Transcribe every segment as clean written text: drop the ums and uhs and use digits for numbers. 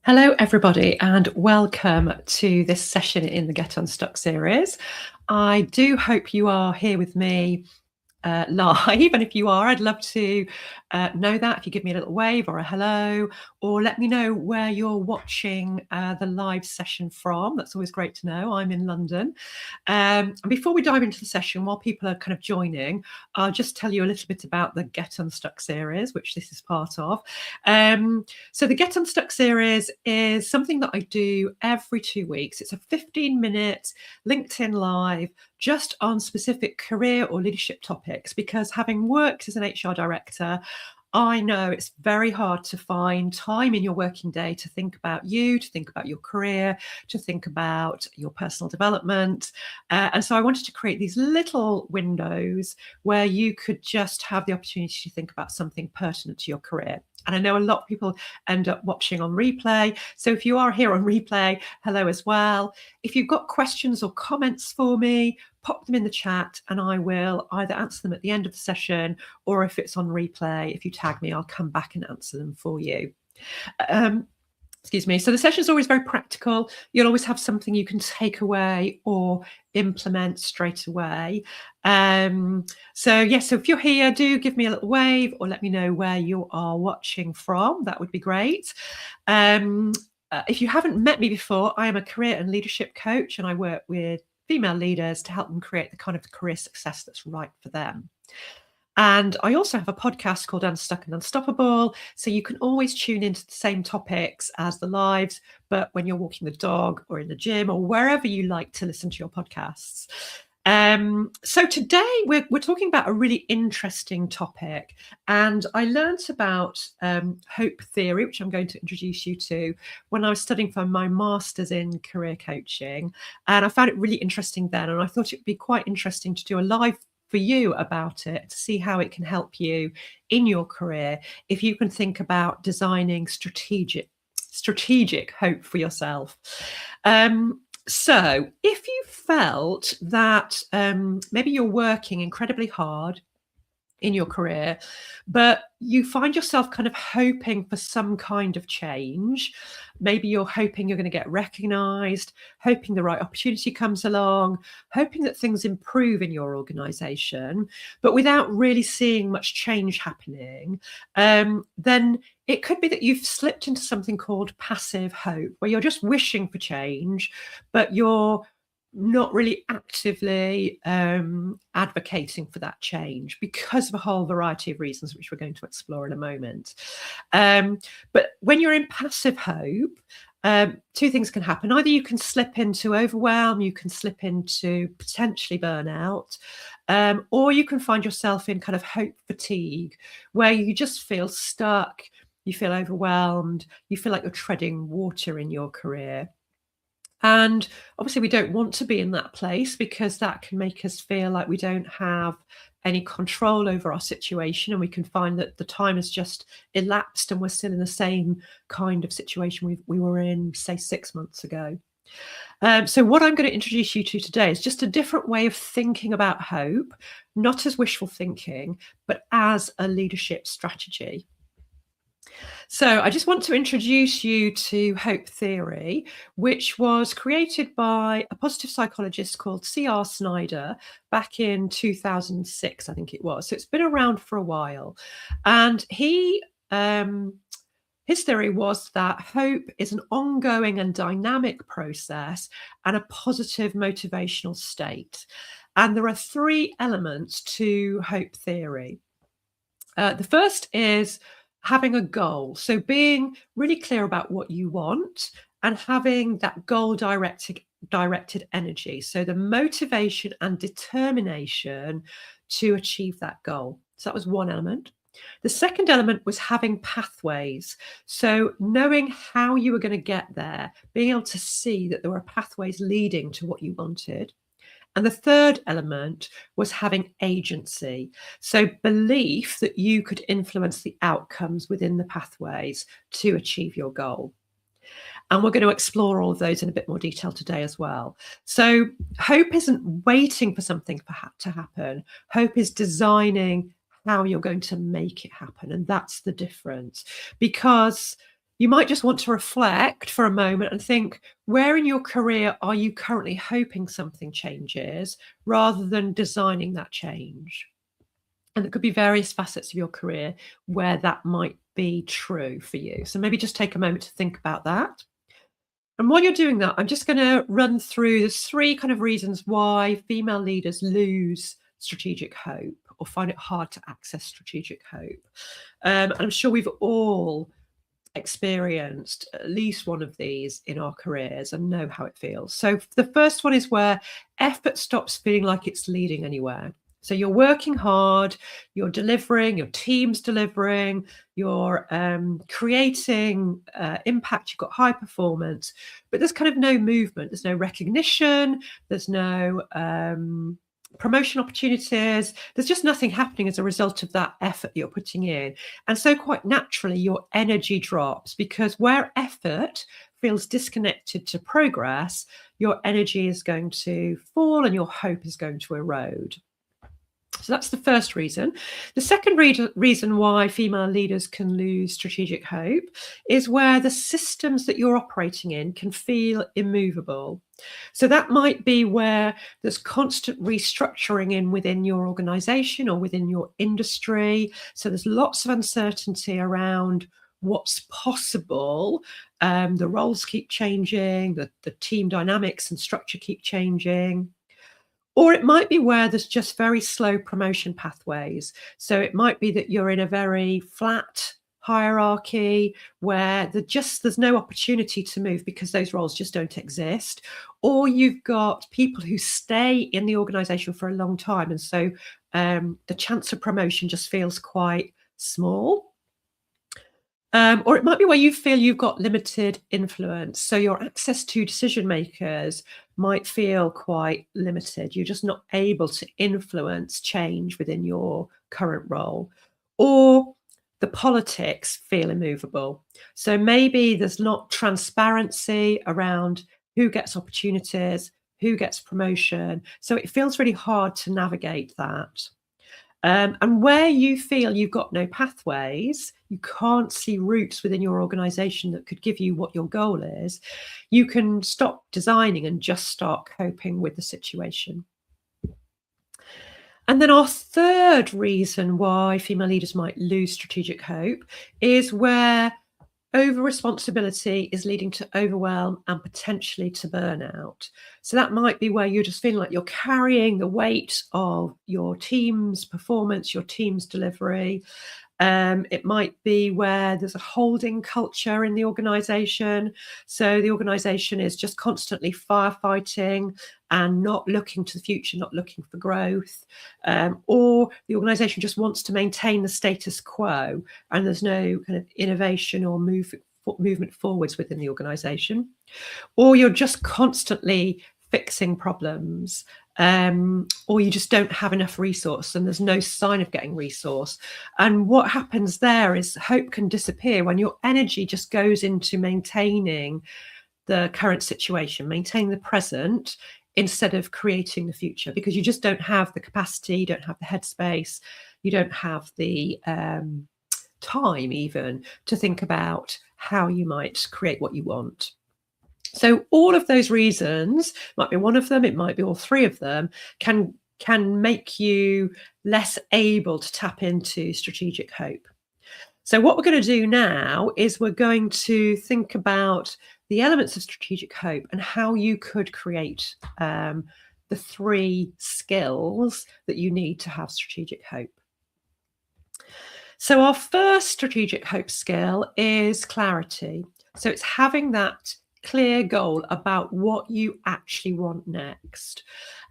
Hello, everybody, and welcome to this session in the Get Unstuck series. I do hope you are here with me live, and if you are, I'd love to know that. If you give me a little wave or a hello, or let me know where you're watching the live session from. That's always great to know. I'm in London. And before we dive into the session, while people are kind of joining, I'll just tell you a little bit about the Get Unstuck series, which this is part of. So the Get Unstuck series is something that I do every 2 weeks. It's a 15-minute LinkedIn Live just on specific career or leadership topics, because having worked as an HR director, I know it's very hard to find time in your working day to think about you, to think about your career, to think about your personal development. And so I wanted to create these little windows where you could just have the opportunity to think about something pertinent to your career. And I know a lot of people end up watching on replay. So if you are here on replay, hello as well. If you've got questions or comments for me, pop them in the chat and I will either answer them at the end of the session, or if it's on replay, if you tag me, I'll come back and answer them for you. Excuse me. So the session is always very practical. You'll always have something you can take away or implement straight away. So if you're here, do give me a little wave or let me know where you are watching from. That would be great. If you haven't met me before, I am a career and leadership coach, and I work with female leaders to help them create the kind of career success that's right for them. And I also have a podcast called Unstuck and Unstoppable. So you can always tune into the same topics as the lives, but when you're walking the dog or in the gym or wherever you like to listen to your podcasts. So today we're talking about a really interesting topic, and I learnt about hope theory, which I'm going to introduce you to, when I was studying for my master's in career coaching, and I found it really interesting then, and I thought it would be quite interesting to do a live for you about it, to see how it can help you in your career if you can think about designing strategic hope for yourself. So if you felt that maybe you're working incredibly hard in your career, but you find yourself kind of hoping for some kind of change, maybe you're hoping you're going to get recognized, hoping the right opportunity comes along, hoping that things improve in your organization, but without really seeing much change happening, then it could be that you've slipped into something called passive hope, where you're just wishing for change, but you're not really actively advocating for that change because of a whole variety of reasons, which we're going to explore in a moment. But when you're in passive hope, two things can happen. Either you can slip into overwhelm, you can slip into potentially burnout, or you can find yourself in kind of hope fatigue, where you just feel stuck, you feel overwhelmed, you feel like you're treading water in your career. And obviously we don't want to be in that place, because that can make us feel like we don't have any control over our situation, and we can find that the time has just elapsed and we're still in the same kind of situation we were in, say, 6 months ago. So what I'm going to introduce you to today is just a different way of thinking about hope, not as wishful thinking, but as a leadership strategy. So I just want to introduce you to hope theory, which was created by a positive psychologist called C.R. Snyder back in 2006, I think it was. So it's been around for a while. And his theory was that hope is an ongoing and dynamic process and a positive motivational state. And there are 3 elements to hope theory. The first is having a goal. So being really clear about what you want and having that goal directed energy. So the motivation and determination to achieve that goal. So that was one element. The second element was having pathways. So knowing how you were going to get there, being able to see that there were pathways leading to what you wanted. And the third element was having agency. So belief that you could influence the outcomes within the pathways to achieve your goal. And we're going to explore all of those in a bit more detail today as well. So hope isn't waiting for something to happen. Hope is designing how you're going to make it happen. And that's the difference. Because You might just want to reflect for a moment and think, where in your career are you currently hoping something changes rather than designing that change? And it could be various facets of your career where that might be true for you. So maybe just take a moment to think about that. And while you're doing that, I'm just going to run through the three kind of reasons why female leaders lose strategic hope or find it hard to access strategic hope. And I'm sure we've all experienced at least one of these in our careers and know how it feels. So the first one is where effort stops feeling like it's leading anywhere. So you're working hard, you're delivering, your team's delivering, you're creating impact, you've got high performance, but there's kind of no movement, there's no recognition, there's no promotion opportunities, there's just nothing happening as a result of that effort you're putting in. And so quite naturally, your energy drops, because where effort feels disconnected to progress, your energy is going to fall and your hope is going to erode. So that's the first reason. The second reason why female leaders can lose strategic hope is where the systems that you're operating in can feel immovable. So that might be where there's constant restructuring within your organization or within your industry. So there's lots of uncertainty around what's possible. The roles keep changing, the team dynamics and structure keep changing. Or it might be where there's just very slow promotion pathways. So it might be that you're in a very flat hierarchy where there's no opportunity to move because those roles just don't exist. Or you've got people who stay in the organization for a long time. And so the chance of promotion just feels quite small. Or it might be where you feel you've got limited influence. So your access to decision makers might feel quite limited. You're just not able to influence change within your current role. Or the politics feel immovable. So maybe there's not transparency around who gets opportunities, who gets promotion. So it feels really hard to navigate that. And where you feel you've got no pathways, you can't see routes within your organization that could give you what your goal is, you can stop designing and just start coping with the situation. And then our third reason why female leaders might lose strategic hope is where over responsibility is leading to overwhelm and potentially to burnout. So that might be where you're just feeling like you're carrying the weight of your team's performance, your team's delivery. It might be where there's a holding culture in the organization. So the organization is just constantly firefighting and not looking to the future, not looking for growth. Or the organization just wants to maintain the status quo and there's no kind of innovation or movement forwards within the organization. Or you're just constantly fixing problems. Or you just don't have enough resource and there's no sign of getting resource. And what happens there is hope can disappear when your energy just goes into maintaining the current situation, maintaining the present instead of creating the future, because you just don't have the capacity, you don't have the headspace, you don't have the time even to think about how you might create what you want. So all of those reasons, might be one of them, it might be all three of them, can make you less able to tap into strategic hope. So what we're going to do now is we're going to think about the elements of strategic hope and how you could create the three skills that you need to have strategic hope. So our first strategic hope skill is clarity. So it's having that clear goal about what you actually want next.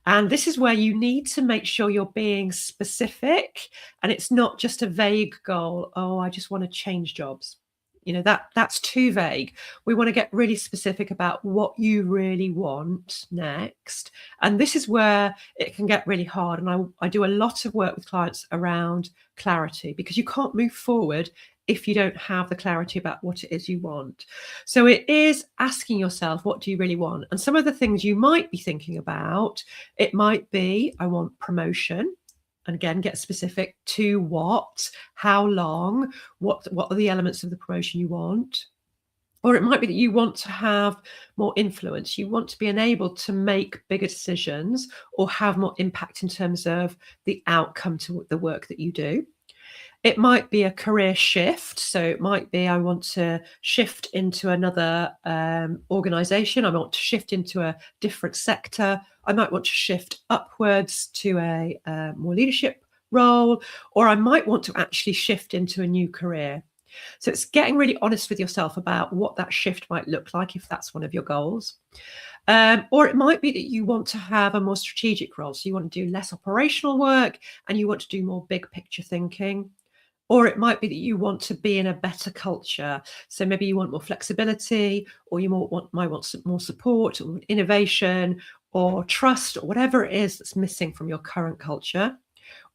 And this is where you need to make sure you're being specific and it's not just a vague goal. Oh, I just want to change jobs. You know, that's too vague. We want to get really specific about what you really want next. And this is where it can get really hard. And I do a lot of work with clients around clarity, because you can't move forward if you don't have the clarity about what it is you want. So it is asking yourself, what do you really want? And some of the things you might be thinking about, it might be, I want promotion. And again, get specific to what, how long, what are the elements of the promotion you want? Or it might be that you want to have more influence. You want to be enabled to make bigger decisions or have more impact in terms of the outcome to the work that you do. It might be a career shift. So it might be I want to shift into another organization. I want to shift into a different sector. I might want to shift upwards to a more leadership role, or I might want to actually shift into a new career. So it's getting really honest with yourself about what that shift might look like if that's one of your goals. Or it might be that you want to have a more strategic role. So you want to do less operational work and you want to do more big picture thinking. Or it might be that you want to be in a better culture. So maybe you want more flexibility, or you might want some more support or innovation or trust or whatever it is that's missing from your current culture.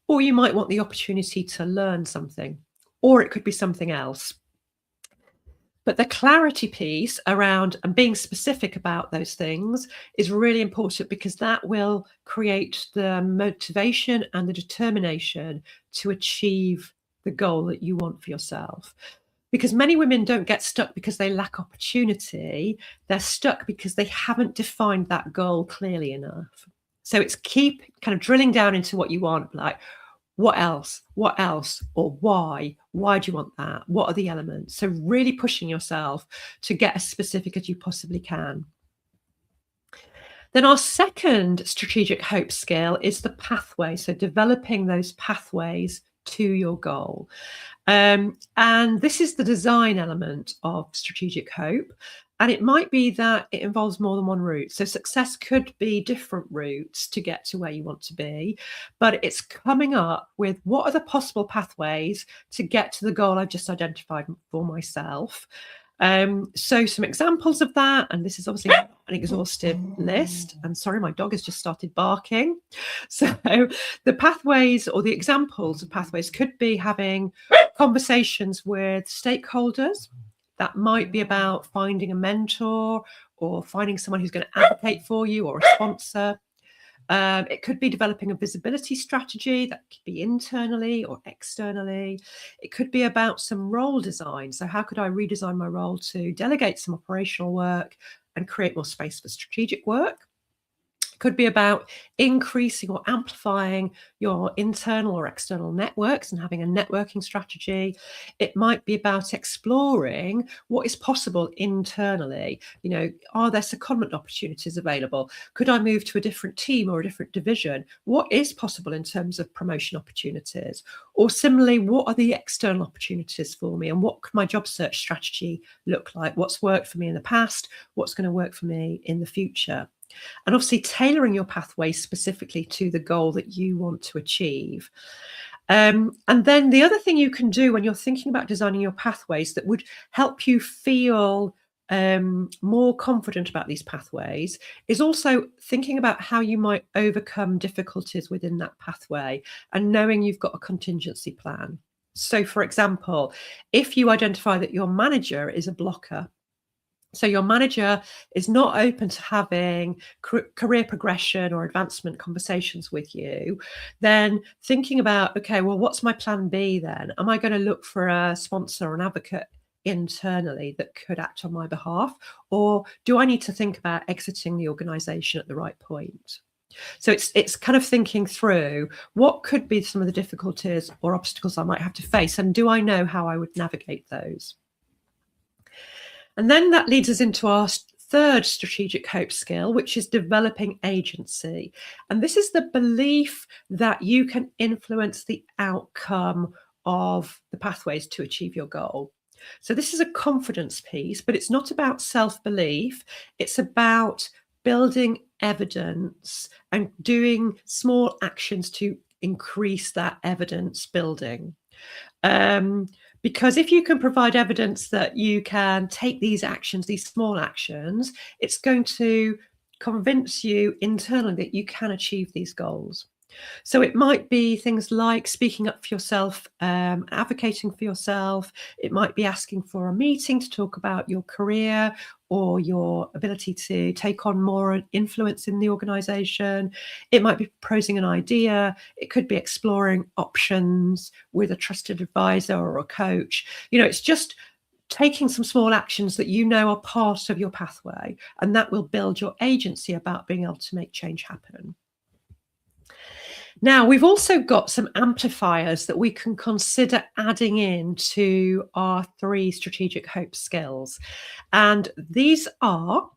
Or you might want the opportunity to learn something, or it could be something else. But the clarity piece around and being specific about those things is really important, because that will create the motivation and the determination to achieve the goal that you want for yourself. Because many women don't get stuck because they lack opportunity. They're stuck because they haven't defined that goal clearly enough. So it's keep kind of drilling down into what you want, like, what else? What else? Or why? Why do you want that? What are the elements? So really pushing yourself to get as specific as you possibly can. Then our second strategic hope skill is the pathway. So developing those pathways to your goal. And this is the design element of strategic hope. And it might be that it involves more than one route. So success could be different routes to get to where you want to be, but it's coming up with what are the possible pathways to get to the goal I've just identified for myself. So some examples of that, and this is obviously an exhaustive list. And sorry, my dog has just started barking. So the pathways or the examples of pathways could be having conversations with stakeholders. That might be about finding a mentor or finding someone who's going to advocate for you, or a sponsor. It could be developing a visibility strategy. That could be internally or externally. It could be about some role design. So how could I redesign my role to delegate some operational work and create more space for strategic work? Could be about increasing or amplifying your internal or external networks and having a networking strategy. It might be about exploring what is possible internally. Are there secondment opportunities available? Could I move to a different team or a different division? What is possible in terms of promotion opportunities? Or similarly, what are the external opportunities for me, and what could my job search strategy look like? What's worked for me in the past? What's going to work for me in the future? And obviously tailoring your pathway specifically to the goal that you want to achieve. And then the other thing you can do when you're thinking about designing your pathways that would help you feel more confident about these pathways is also thinking about how you might overcome difficulties within that pathway, and knowing you've got a contingency plan. So, for example, if you identify that your manager is a blocker, so your manager is not open to having career progression or advancement conversations with you, then thinking about, okay, well, what's my plan B then? Am I going to look for a sponsor or an advocate internally that could act on my behalf? Or do I need to think about exiting the organization at the right point? So it's kind of thinking through what could be some of the difficulties or obstacles I might have to face, and do I know how I would navigate those? And then that leads us into our third strategic hope skill, which is developing agency. And this is the belief that you can influence the outcome of the pathways to achieve your goal. So this is a confidence piece, but it's not about self-belief. It's about building evidence and doing small actions to increase that evidence building. Because if you can provide evidence that you can take these actions, these small actions, it's going to convince you internally that you can achieve these goals. So it might be things like speaking up for yourself, advocating for yourself. It might be asking for a meeting to talk about your career or your ability to take on more influence in the organization. It might be proposing an idea. It could be exploring options with a trusted advisor or a coach. It's just taking some small actions that you know are part of your pathway, and that will build your agency about being able to make change happen. Now, we've also got some amplifiers that we can consider adding in to our 3 strategic hope skills. And these are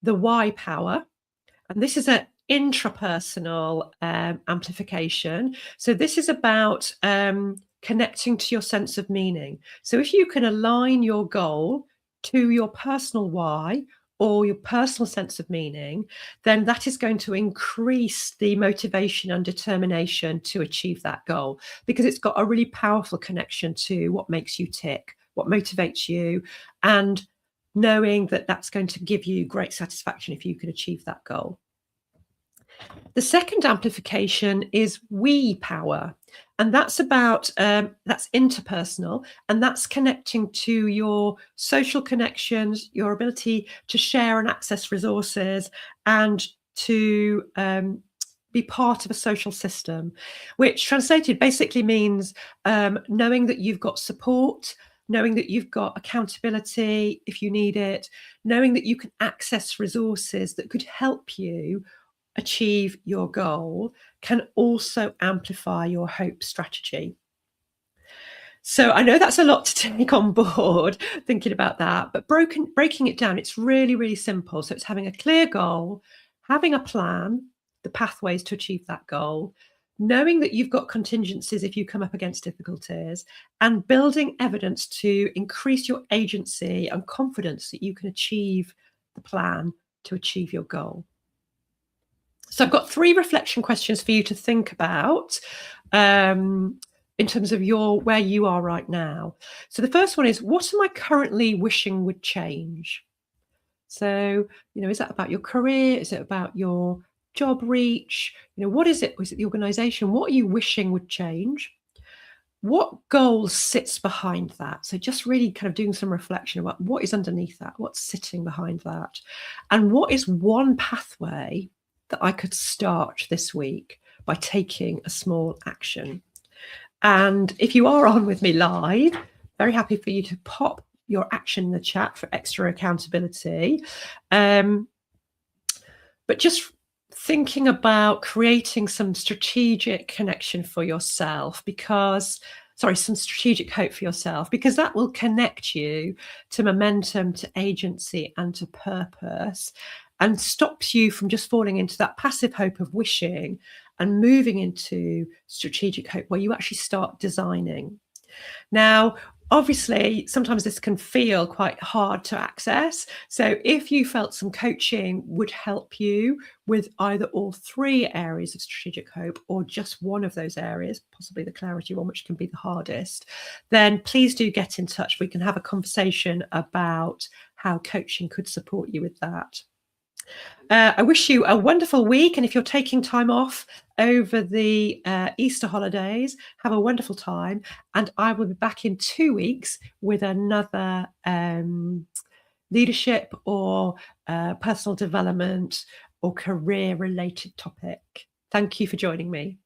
the why power, and this is an intrapersonal amplification. So this is about connecting to your sense of meaning. So if you can align your goal to your personal why or your personal sense of meaning, then that is going to increase the motivation and determination to achieve that goal, because it's got a really powerful connection to what makes you tick, what motivates you, and knowing that that's going to give you great satisfaction if you can achieve that goal. The second amplification is we power, and that's about that's interpersonal, and that's connecting to your social connections, your ability to share and access resources, and to be part of a social system, which translated basically means knowing that you've got support, knowing that you've got accountability if you need it, knowing that you can access resources that could help you achieve your goal, can also amplify your hope strategy. So I know that's a lot to take on board thinking about that, but breaking it down, it's really, really simple. So it's having a clear goal, having a plan, the pathways to achieve that goal, knowing that you've got contingencies if you come up against difficulties, and building evidence to increase your agency and confidence that you can achieve the plan to achieve your goal. So I've got 3 reflection questions for you to think about in terms of where you are right now. So the first one is, what am I currently wishing would change? So, is that about your career? Is it about your job reach? What is it? Is it the organization? What are you wishing would change? What goal sits behind that? So just really kind of doing some reflection about what is underneath that, what's sitting behind that, and what is one pathway that I could start this week by taking a small action. And if you are on with me live, very happy for you to pop your action in the chat for extra accountability. But just thinking about creating some strategic connection for yourself, some strategic hope for yourself, because that will connect you to momentum, to agency, and to purpose, and stops you from just falling into that passive hope of wishing and moving into strategic hope where you actually start designing. Now, obviously, sometimes this can feel quite hard to access. So if you felt some coaching would help you with either all 3 areas of strategic hope or just one of those areas, possibly the clarity one, which can be the hardest, then please do get in touch. We can have a conversation about how coaching could support you with that. I wish you a wonderful week, and if you're taking time off over the Easter holidays, have a wonderful time, and I will be back in 2 weeks with another leadership or personal development or career related topic. Thank you for joining me.